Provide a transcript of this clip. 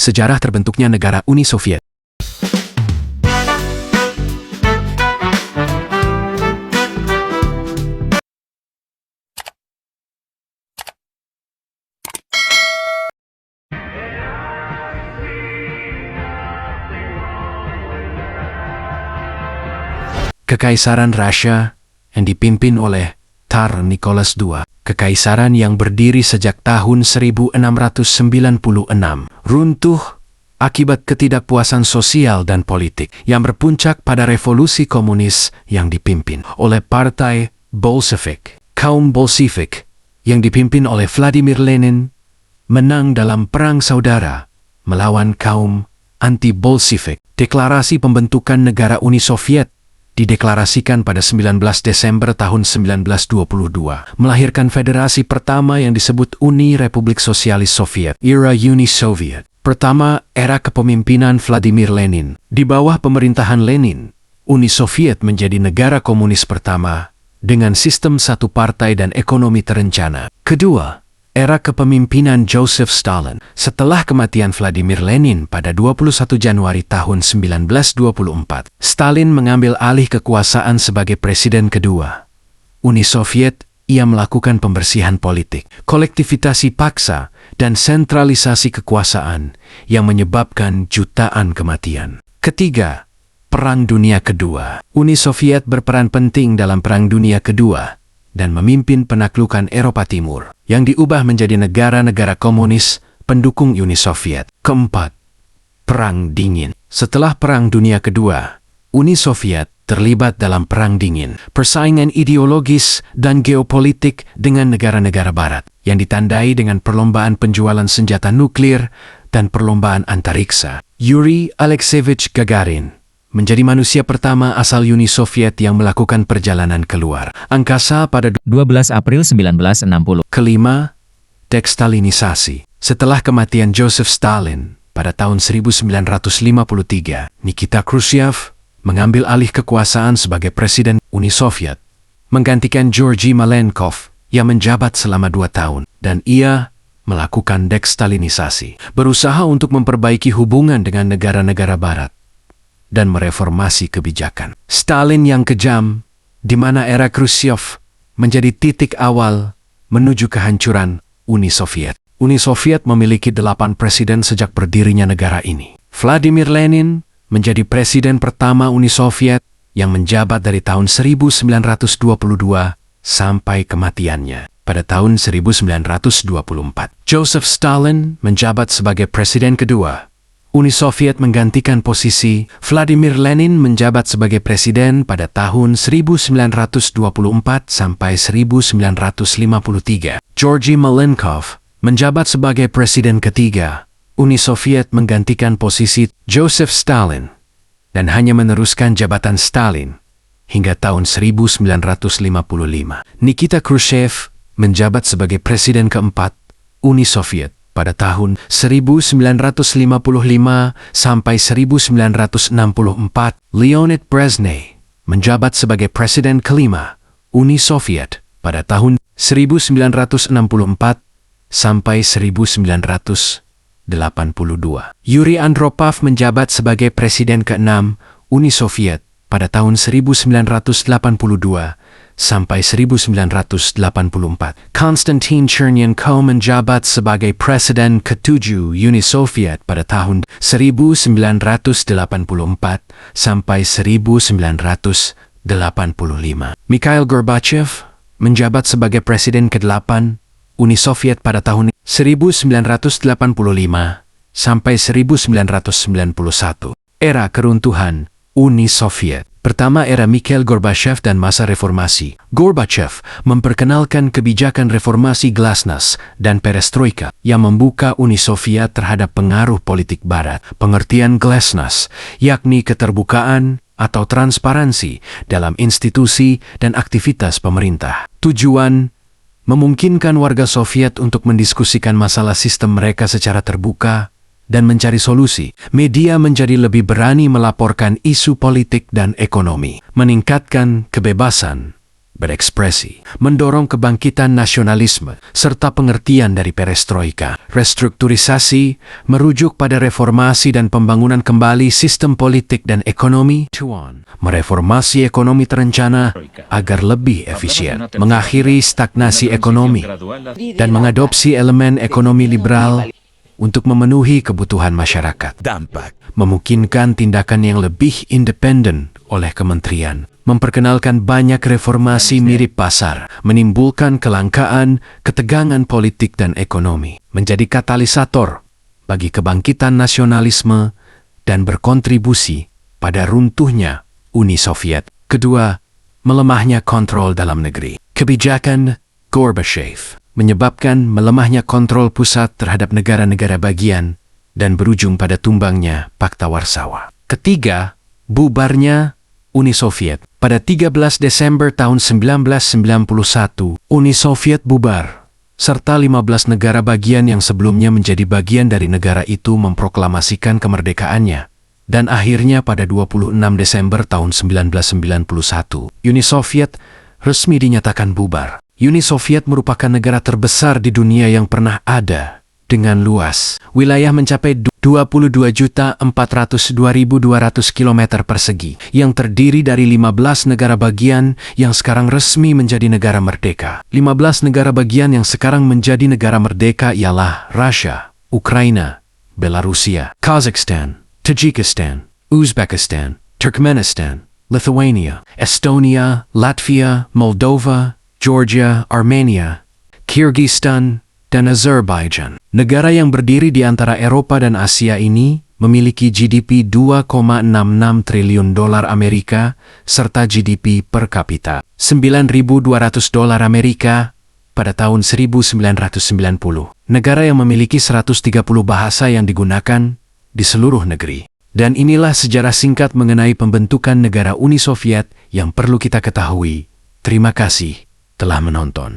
Sejarah terbentuknya negara Uni Soviet. Kekaisaran Rusia yang dipimpin oleh Tsar Nicholas II. Kekaisaran yang berdiri sejak tahun 1696 runtuh akibat ketidakpuasan sosial dan politik yang berpuncak pada revolusi komunis yang dipimpin oleh Partai Bolshevik. Kaum Bolshevik yang dipimpin oleh Vladimir Lenin menang dalam perang saudara melawan kaum anti-Bolshevik. Deklarasi pembentukan negara Uni Soviet dideklarasikan pada 19 Desember tahun 1922, melahirkan federasi pertama yang disebut Uni Republik Sosialis Soviet, era Uni Soviet. Pertama, era kepemimpinan Vladimir Lenin. Di bawah pemerintahan Lenin, Uni Soviet menjadi negara komunis pertama dengan sistem satu partai dan ekonomi terencana. Kedua, era kepemimpinan Joseph Stalin. Setelah kematian Vladimir Lenin pada 21 Januari tahun 1924, Stalin mengambil alih kekuasaan sebagai presiden kedua Uni Soviet. Ia melakukan pembersihan politik, kolektivisasi paksa, dan sentralisasi kekuasaan yang menyebabkan jutaan kematian. Ketiga, Perang Dunia Kedua. Uni Soviet berperan penting dalam Perang Dunia Kedua dan memimpin penaklukan Eropa Timur yang diubah menjadi negara-negara komunis pendukung Uni Soviet. Keempat, Perang Dingin. Setelah Perang Dunia Kedua, Uni Soviet terlibat dalam Perang Dingin, persaingan ideologis dan geopolitik dengan negara-negara Barat yang ditandai dengan perlombaan penjualan senjata nuklir dan perlombaan antariksa. Yuri Alekseevich Gagarin menjadi manusia pertama asal Uni Soviet yang melakukan perjalanan keluar angkasa pada 12 April 1960. Kelima, dekstalinisasi. Setelah kematian Joseph Stalin pada tahun 1953, Nikita Khrushchev mengambil alih kekuasaan sebagai presiden Uni Soviet, menggantikan Georgy Malenkov yang menjabat selama 2 tahun, dan ia melakukan dekstalinisasi, berusaha untuk memperbaiki hubungan dengan negara-negara Barat dan mereformasi kebijakan. Stalin yang kejam, di mana era Khrushchev menjadi titik awal menuju kehancuran Uni Soviet. Uni Soviet memiliki 8 presiden sejak berdirinya negara ini. Vladimir Lenin menjadi presiden pertama Uni Soviet yang menjabat dari tahun 1922 sampai kematiannya pada tahun 1924. Joseph Stalin menjabat sebagai presiden kedua. Uni Soviet menggantikan posisi Vladimir Lenin menjabat sebagai presiden pada tahun 1924 sampai 1953. Georgy Malenkov menjabat sebagai presiden ketiga. Uni Soviet menggantikan posisi Joseph Stalin dan hanya meneruskan jabatan Stalin hingga tahun 1955. Nikita Khrushchev menjabat sebagai presiden keempat Uni Soviet pada tahun 1955 sampai 1964. Leonid Brezhnev menjabat sebagai presiden kelima Uni Soviet pada tahun 1964 sampai 1982. Yuri Andropov menjabat sebagai presiden ke-6 Uni Soviet pada tahun 1982 sampai 1984. Konstantin Chernenko menjabat sebagai presiden ke-7 Uni Soviet pada tahun 1984 sampai 1985. Mikhail Gorbachev menjabat sebagai presiden ke-8 Uni Soviet pada tahun 1985 sampai 1991. Era keruntuhan Uni Soviet. Pertama, era Mikhail Gorbachev dan masa reformasi. Gorbachev memperkenalkan kebijakan reformasi Glasnost dan Perestroika yang membuka Uni Soviet terhadap pengaruh politik Barat. Pengertian Glasnost, yakni keterbukaan atau transparansi dalam institusi dan aktivitas pemerintah. Tujuan memungkinkan warga Soviet untuk mendiskusikan masalah sistem mereka secara terbuka dan mencari solusi. Media menjadi lebih berani melaporkan isu politik dan ekonomi, meningkatkan kebebasan berekspresi, mendorong kebangkitan nasionalisme, serta pengertian dari perestroika. Restrukturisasi merujuk pada reformasi dan pembangunan kembali sistem politik dan ekonomi. Mereformasi ekonomi terencana agar lebih efisien, mengakhiri stagnasi ekonomi, dan mengadopsi elemen ekonomi liberal untuk memenuhi kebutuhan masyarakat. Dampak. Memungkinkan tindakan yang lebih independen oleh kementerian, memperkenalkan banyak reformasi mirip pasar, menimbulkan kelangkaan, ketegangan politik dan ekonomi, menjadi katalisator bagi kebangkitan nasionalisme dan berkontribusi pada runtuhnya Uni Soviet. Kedua, melemahnya kontrol dalam negeri. Kebijakan Gorbachev menyebabkan melemahnya kontrol pusat terhadap negara-negara bagian dan berujung pada tumbangnya Pakta Warsawa. Ketiga, bubarnya Uni Soviet. Pada 13 Desember tahun 1991, Uni Soviet bubar, serta 15 negara bagian yang sebelumnya menjadi bagian dari negara itu memproklamasikan kemerdekaannya. Dan akhirnya pada 26 Desember tahun 1991, Uni Soviet resmi dinyatakan bubar. Uni Soviet merupakan negara terbesar di dunia yang pernah ada, dengan luas wilayah mencapai 22.402.200 km persegi, yang terdiri dari 15 negara bagian yang sekarang resmi menjadi negara merdeka. 15 negara bagian yang sekarang menjadi negara merdeka ialah Rusia, Ukraina, Belarusia, Kazakhstan, Tajikistan, Uzbekistan, Turkmenistan, Lithuania, Estonia, Latvia, Moldova, Georgia, Armenia, Kyrgyzstan, dan Azerbaijan. Negara yang berdiri di antara Eropa dan Asia ini memiliki GDP 2,66 triliun dolar Amerika serta GDP per kapita $9.200 Amerika pada tahun 1990. Negara yang memiliki 130 bahasa yang digunakan di seluruh negeri. Dan inilah sejarah singkat mengenai pembentukan negara Uni Soviet yang perlu kita ketahui. Terima kasih telah menonton.